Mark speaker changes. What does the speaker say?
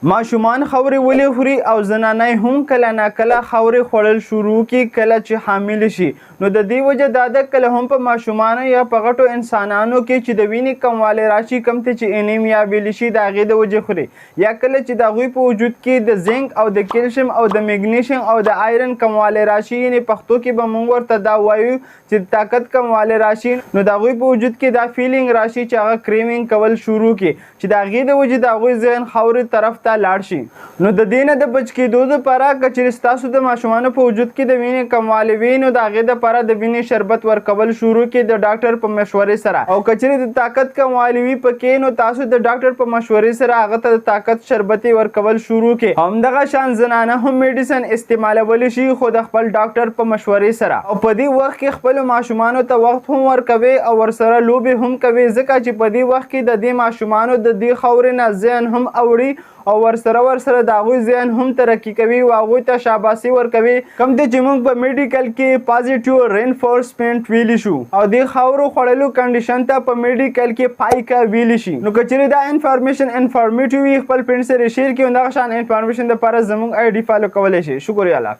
Speaker 1: ماشومان خاورې ولې خوري او زنانې هم کله ناکله خاورې خوړل شروع کړي کله چې حامل شي. نو د دې وجه دا ده کله هم په ماشومانو یا په غټو انسانانو کې چې د وینې کموالی راشي، کوم ته چې انیمیا ویل شي د هغې د وجې خوري، یا کله چې د هغوی په وجود کې د زنک او د کیلشیم او د میګنیشیم او د آیرن کموالی راشي، یعنې پښتو کې به موږ ورته دا وایو چې د طاقت کموالی راشي، نو د هغوی په وجود کې دا فیلینګ راشي چې هغه کریمینګ کول شروع کړي چې د هغې د وجې د هغوی ذهن خاورې طرف ته لاړ شي. نو د دې نه د بچ کېدو دپاره که چېرې ستاسو د ماشومانو په وجود کې د وینې کموالی وي، نو د هغې دپاره د وینې شربت ورکول شروع کړي د ډاکټر په مشورې سره. او که چېرې د طاقت کموالی وي پکې، نو تاسو د ډاکټر په مشورې سره هغه ته د طاقت شربتې ورکول شروع کړي. همدغه شان زنانه هم میډیسن استعمالولی شي، خو د خپل ډاکټر په مشورې سره. او په دې وخت کې خپلو ماشومانو ته وخت هم ورکوي او ورسره لوبې هم کوي، ځکه چې په دې وخت کې د دې ماشومانو د دې خاورې نه ذهن هم اوړي او ورسره د هغوی ذهن هم ترقي کوي او هغوی ته شاباسي ورکوي، کوم دی چې موږ په میډیکل کې پازیټیو رینفورسمنټ ویلی شو. او دې خاورو خوړلو کنډیشن ته په میډیکل کې پایکا ویلی شي. نو که چېرې دا انفارمیشن انفارمیټیو وي، خپل فرینډ سره شیر کړئ. همدغه شان انفارمیشن دپاره زموږ آی ډي فالو کولی شئ. شکریه. الله حافظ.